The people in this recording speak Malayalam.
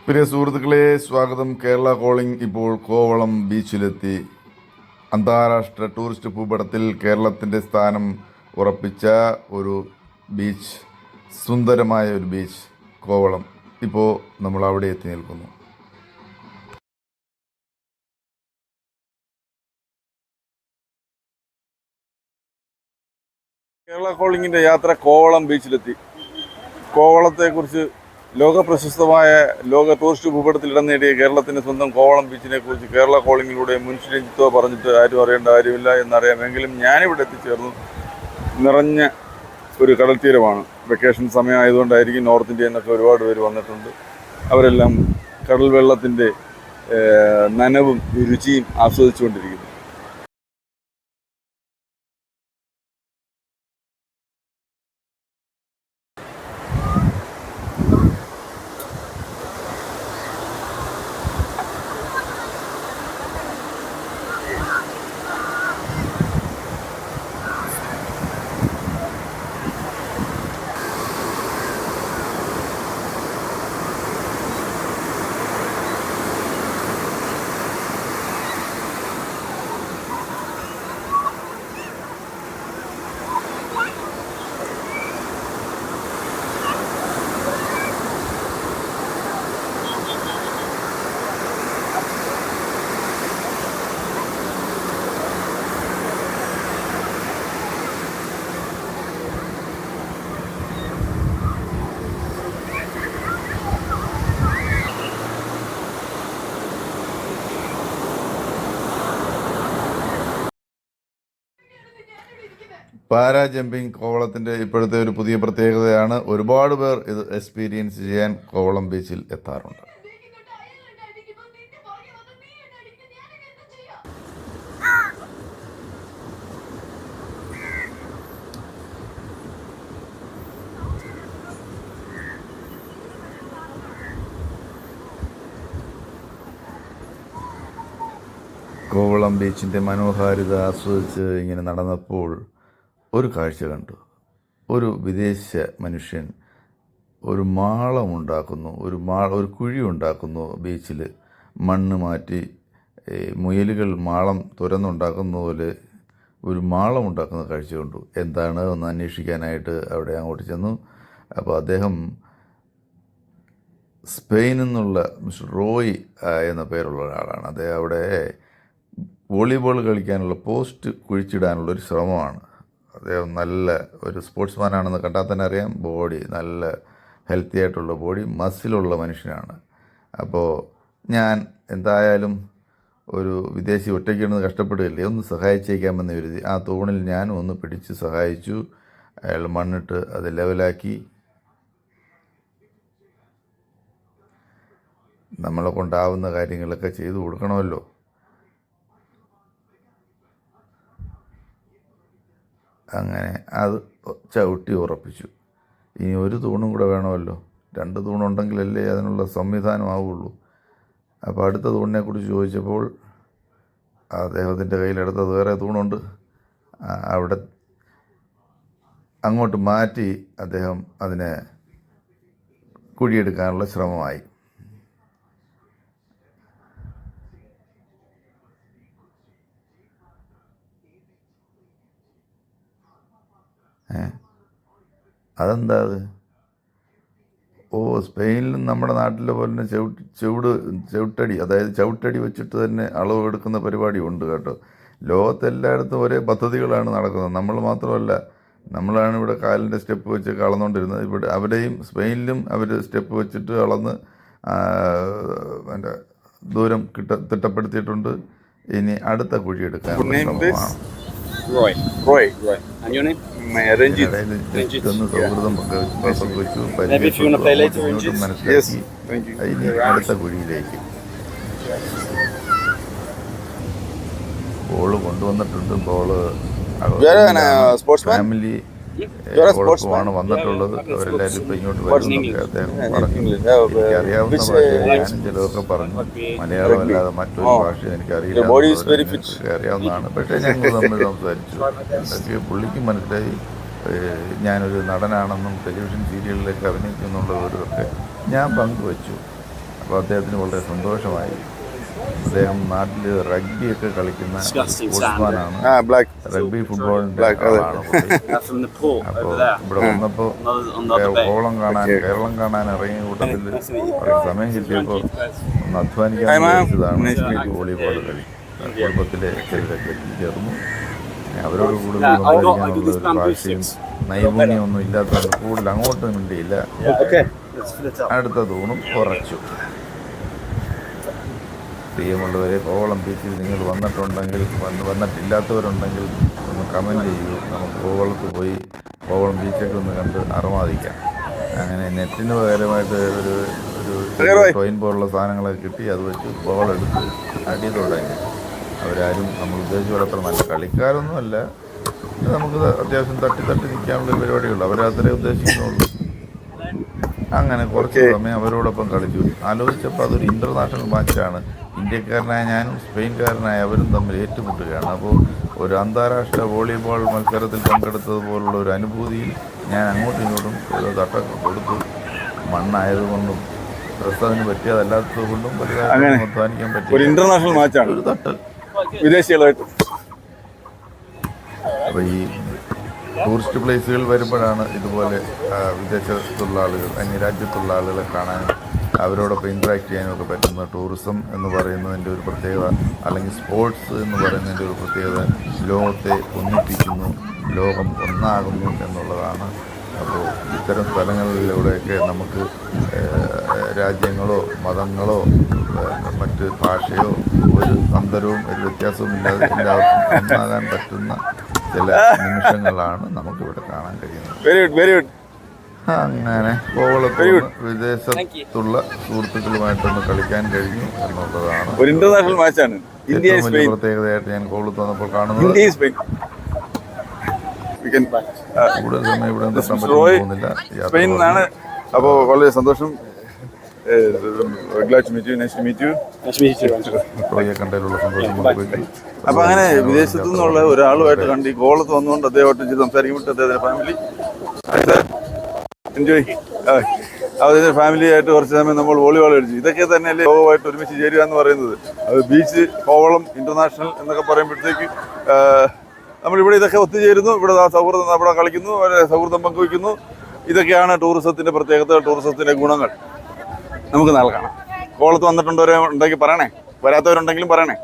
പ്രിയ സുഹൃത്തുക്കളെ, സ്വാഗതം. കേരള കോളിംഗ് ഇപ്പോൾ കോവളം ബീച്ചിലെത്തി. അന്താരാഷ്ട്ര ടൂറിസ്റ്റ് ഭൂപടത്തിൽ കേരളത്തിൻ്റെ സ്ഥാനം ഉറപ്പിച്ച ഒരു ബീച്ച്, സുന്ദരമായ ഒരു ബീച്ച് കോവളം. ഇപ്പോൾ നമ്മൾ അവിടെ എത്തി നിൽക്കുന്നു. കേരള കോളിംഗിൻ്റെ യാത്ര കോവളം ബീച്ചിലെത്തി. കോവളത്തെക്കുറിച്ച് ലോക പ്രശസ്തമായ ലോക ടൂറിസ്റ്റ് ഭൂപടത്തിൽ ഇടം നേടിയ കേരളത്തിൻ്റെ സ്വന്തം കോവളം ബീച്ചിനെ കുറിച്ച് കേരള കോളിങ്ങിലൂടെ മുൻ രഞ്ജിത്തോ പറഞ്ഞിട്ട് ആരും അറിയേണ്ട കാര്യമില്ല എന്നറിയാമെങ്കിലും ഞാനിവിടെ എത്തിച്ചേർന്നു. നിറഞ്ഞ ഒരു കടൽ തീരമാണ്. വെക്കേഷൻ സമയമായതുകൊണ്ടായിരിക്കും നോർത്ത് ഇന്ത്യയിൽ നിന്നൊക്കെ ഒരുപാട് പേര് വന്നിട്ടുണ്ട്. അവരെല്ലാം കടൽ വെള്ളത്തിൻ്റെ നനവും രുചിയും ആസ്വദിച്ചുകൊണ്ടിരിക്കുന്നു. പാരാ ജമ്പിങ് കോവളത്തിൻ്റെ ഇപ്പോഴത്തെ ഒരു പുതിയ പ്രത്യേകതയാണ്. ഒരുപാട് പേർ ഇത് എക്സ്പീരിയൻസ് ചെയ്യാൻ കോവളം ബീച്ചിൽ എത്താറുണ്ട്. കോവളം ബീച്ചിൻ്റെ മനോഹാരിത ആസ്വദിച്ച് ഇങ്ങനെ നടന്നപ്പോൾ ഒരു കാഴ്ച കണ്ടു. ഒരു വിദേശ മനുഷ്യൻ ഒരു മാളമുണ്ടാക്കുന്നു, ഒരു കുഴി ഉണ്ടാക്കുന്നു ബീച്ചിൽ. മണ്ണ് മാറ്റി മുയലുകൾ മാളം തുരന്നുണ്ടാക്കുന്ന പോലെ ഒരു മാളം ഉണ്ടാക്കുന്ന കാഴ്ച കണ്ടു. എന്താണ് ഒന്ന് അന്വേഷിക്കാനായിട്ട് അവിടെ അങ്ങോട്ട് ചെന്നു. അപ്പോൾ അദ്ദേഹം സ്പെയിനിൽ നിന്നുള്ള മിസ്റ്റർ റോയ് എന്ന പേരുള്ള ഒരാളാണ്. അദ്ദേഹം അവിടെ വോളിബോൾ കളിക്കാനുള്ള പോസ്റ്റ് കുഴിച്ചിടാനുള്ളൊരു ശ്രമമാണ്. അദ്ദേഹം നല്ല ഒരു സ്പോർട്സ്മാനാണെന്ന് കണ്ടാൽ തന്നെ അറിയാം. ബോഡി നല്ല ഹെൽത്തി ആയിട്ടുള്ള ബോഡി, മസിലുള്ള മനുഷ്യനാണ്. അപ്പോൾ ഞാൻ എന്തായാലും ഒരു വിദേശി ഒറ്റയ്ക്കിരുന്ന് കഷ്ടപ്പെടുകയില്ലേ, ഒന്ന് സഹായിച്ചേക്കാമെന്ന് കരുതി ആ തൂണിൽ ഞാനും ഒന്ന് പിടിച്ച് സഹായിച്ചു. അയാൾ മണ്ണിട്ട് അത് ലെവലാക്കി. നമ്മളെ കൊണ്ടാവുന്ന കാര്യങ്ങളൊക്കെ ചെയ്തു കൊടുക്കണമല്ലോ. അങ്ങനെ അത് ചവിട്ടി ഉറപ്പിച്ചു. ഇനി ഒരു തൂണും കൂടെ വേണമല്ലോ. 2 തൂണുണ്ടെങ്കിലല്ലേ അതിനുള്ള സംവിധാനമാവുള്ളൂ. അപ്പോൾ അടുത്ത തൂണിനെക്കുറിച്ച് ചോദിച്ചപ്പോൾ അദ്ദേഹത്തിൻ്റെ കയ്യിലെടുത്തത് വേറെ തൂണുണ്ട്. അവിടെ അങ്ങോട്ട് മാറ്റി അദ്ദേഹം അതിനെ കുഴിയെടുക്കാനുള്ള ശ്രമമായി. അതെന്താ അത്? സ്പെയിനിലും നമ്മുടെ നാട്ടിലെ പോലെ തന്നെ ചവിട്ടടി, അതായത് ചവിട്ടടി വെച്ചിട്ട് തന്നെ അളവ് എടുക്കുന്ന പരിപാടി ഉണ്ട് കേട്ടോ. ലോകത്തെല്ലായിടത്തും ഒരേ പദ്ധതികളാണ് നടക്കുന്നത്. നമ്മൾ മാത്രമല്ല, നമ്മളാണ് ഇവിടെ കാലിൻ്റെ സ്റ്റെപ്പ് വെച്ചൊക്കെ അളന്നുകൊണ്ടിരുന്നത്. ഇവിടെ അവിടെയും സ്പെയിനിലും അവർ സ്റ്റെപ്പ് വെച്ചിട്ട് അളന്ന് ദൂരം തിട്ടപ്പെടുത്തിയിട്ടുണ്ട്. ഇനി അടുത്ത കുഴി എടുക്കാനുള്ള ശ്രമമാണ്. And your name? Ranjit. സൗഹൃദം പങ്കുവച്ചു, പരിചയപ്പെട്ടു, മനസ്സിലാക്കി. ഇനി അടുത്ത കുഴിയിലേക്ക് ബോള് കൊണ്ടുവന്നിട്ടുണ്ട്. ബോള് ഫാമിലി കുഴപ്പമാണ് വന്നിട്ടുള്ളത്. അവരെല്ലാവരും ഇപ്പം ഇങ്ങോട്ട് വരുന്നൊക്കെ അദ്ദേഹം പറഞ്ഞു. എനിക്കറിയാവുന്ന ഭാഷ ഞാനും ചിലതൊക്കെ പറഞ്ഞു. മലയാളമല്ലാതെ മറ്റൊരു ഭാഷ എനിക്കറിയില്ല, അറിയാവുന്നതാണ്. പക്ഷേ ഞങ്ങൾ തമ്മിൽ സംസാരിച്ചു. എന്തൊക്കെ പുള്ളിക്ക് മനസ്സിലായി. ഞാനൊരു നടനാണെന്നും ടെലിവിഷൻ സീരിയലിലൊക്കെ അഭിനയിക്കുന്നുള്ള വിവരമൊക്കെ ഞാൻ പങ്കുവച്ചു. അപ്പോൾ അദ്ദേഹത്തിന് വളരെ സന്തോഷമായി. അദ്ദേഹം നാട്ടിൽ റഗ്ബിയൊക്കെ കളിക്കുന്ന സ്പോർട്സ്മാനാണ്. റഗ്ബി ഫുട്ബോളിൻ്റെ ആളാണ് പുള്ളി. അപ്പോൾ ഇവിടെ വന്നപ്പോൾ കേരളം കാണാൻ ഇറങ്ങിയ കൂട്ടത്തിൽ വളരെ സമയം കിട്ടിയപ്പോൾ ഒന്ന് അധ്വാനിക്കാൻ വിചാരിച്ചതാണ് വോളിബോൾ കളി. കുടുംബത്തിലെ ചിലരൊക്കെ ചേർന്നു. അവരോട് കൂടുതൽ സംസാരിക്കാനുള്ള ഒരു ഭാഷയും നൈപുണ്യമൊന്നും ഇല്ലാത്തതുകൊണ്ട് കൂടുതൽ അങ്ങോട്ടും മിണ്ടിയില്ല. അടുത്ത തൂണും ഉറച്ചു. പ്രിയമുള്ളവരെ, കോവളം ബീച്ചിൽ നിങ്ങൾ വന്നിട്ടുണ്ടെങ്കിൽ വന്നിട്ടില്ലാത്തവരുണ്ടെങ്കിൽ ഒന്ന് കമൻറ്റ് ചെയ്യൂ. നമുക്ക് കോവളത്ത് പോയി കോവളം ബീച്ചൊക്കെ ഒന്ന് കണ്ട് അറുമാദിക്കാം. അങ്ങനെ നെറ്റിന് പകരമായിട്ട് ഒരു ടോയിൻ പോലുള്ള സാധനങ്ങളൊക്കെ കിട്ടി. അത് വെച്ച് ബോളെടുത്ത് അടി തുടങ്ങി. അവരാരും നമ്മൾ ഉദ്ദേശിച്ച അത്ര നല്ല കളിക്കാരൊന്നുമല്ല. നമുക്ക് അത്യാവശ്യം തട്ടി നിൽക്കാനുള്ള പരിപാടിയുള്ളൂ. അവരത്രേ ഉദ്ദേശിക്കുന്നുള്ളൂ. അങ്ങനെ കുറച്ച് സമയം അവരോടൊപ്പം കളിച്ചു. ആലോചിച്ചപ്പോൾ അതൊരു ഇൻ്റർനാഷണൽ മാച്ചാണ്. ഇന്ത്യക്കാരനായ ഞാനും സ്പെയിൻകാരനായ അവരും തമ്മിൽ ഏറ്റുമുട്ടുകയാണ്. അപ്പോൾ ഒരു അന്താരാഷ്ട്ര വോളിബോൾ മത്സരത്തിൽ പങ്കെടുത്തതുപോലുള്ള ഒരു അനുഭൂതിയിൽ ഞാൻ അങ്ങോട്ടും ഇങ്ങോട്ടും ഓരോ തട്ടൊക്കെ കൊടുത്തു. മണ്ണായതുകൊണ്ടും ഡ്രസ്സ് അതിന് പറ്റിയതല്ലാത്തത് കൊണ്ടും വലുതായിട്ട് അധ്വാനിക്കാൻ പറ്റിയ ഒരു ഇൻ്റർനാഷണൽ മാച്ചാണ്. ഒരു തട്ട് വിദേശികളായിട്ട്. അപ്പോൾ ഈ ടൂറിസ്റ്റ് പ്ലേസുകൾ വരുമ്പോഴാണ് ഇതുപോലെ വിദേശത്തുള്ള ആളുകൾ, അന്യരാജ്യത്തുള്ള ആളുകളെ കാണാനും അവരോടൊപ്പം ഇൻട്രാക്ട് ചെയ്യാനും ഒക്കെ പറ്റുന്ന. ടൂറിസം എന്ന് പറയുന്നതിൻ്റെ ഒരു പ്രത്യേകത, അല്ലെങ്കിൽ സ്പോർട്സ് എന്ന് പറയുന്നതിൻ്റെ ഒരു പ്രത്യേകത, ലോകത്തെ ഒന്നിപ്പിക്കുന്നു, ലോകം ഒന്നാകുന്നു എന്നുള്ളതാണ്. അപ്പോൾ ഇത്തരം സ്ഥലങ്ങളിലൂടെയൊക്കെ നമുക്ക് രാജ്യങ്ങളോ മതങ്ങളോ മറ്റ് ഭാഷയോ ഒരു അന്തരവും ഒരു വ്യത്യാസവും ഇല്ലാതെ എല്ലാവർക്കും ഒന്നാകാൻ പറ്റുന്ന ചില നിമിഷങ്ങളാണ് നമുക്കിവിടെ കാണാൻ കഴിയുന്നത്. അങ്ങനെ കോവളത്ത് വിദേശത്തുള്ള സുഹൃത്തുക്കളുമായിട്ടൊന്ന് കളിക്കാൻ കഴിഞ്ഞു എന്നുള്ളതാണ് ഒരു ഇന്റർനാഷണൽ മാച്ചാണ്. ഏറ്റവും വലിയ പ്രത്യേകതയായിട്ട് ഞാൻ കോവളത്ത് വന്നപ്പോൾ കാണുന്നത്. കൂടുതൽ സമയം ഇവിടെ നിർത്താൻ പോകുന്നില്ല. അപ്പോൾ വളരെ സന്തോഷം. കണ്ടതിലുള്ള സന്തോഷം. അപ്പൊ അങ്ങനെ വിദേശത്തു നിന്നുള്ള ഒരാളുമായിട്ട് കണ്ട് ഈ കോവളത്ത് വന്നുകൊണ്ട് അദ്ദേഹമായിട്ട് സംസാരിക്കുമ്പോൾ അദ്ദേഹത്തിന്റെ ഫാമിലി എൻജോയ് അതിന്റെ ഫാമിലിയായിട്ട് കുറച്ച് സമയം നമ്മൾ വോളിബോൾ കളിച്ചു. ഇതൊക്കെ തന്നെയല്ലേ ലോകമായിട്ട് ഒരുമിച്ച് ചേരുക എന്ന് പറയുന്നത്. അത് ബീച്ച്, കോവളം ഇന്റർനാഷണൽ എന്നൊക്കെ പറയുമ്പോഴത്തേക്ക് നമ്മളിവിടെ ഇതൊക്കെ ഒത്തുചേരുന്നു. ഇവിടെ സൗഹൃദം അവിടെ കളിക്കുന്നു, സൗഹൃദം പങ്കുവയ്ക്കുന്നു. ഇതൊക്കെയാണ് ടൂറിസത്തിന്റെ പ്രത്യേകത, ടൂറിസത്തിന്റെ ഗുണങ്ങൾ. നമുക്ക് നൽകണം. കോവളത്ത് വന്നിട്ടുണ്ടവരെ ഉണ്ടെങ്കിൽ പറയണേ, വരാത്തവരുണ്ടെങ്കിലും പറയണേ.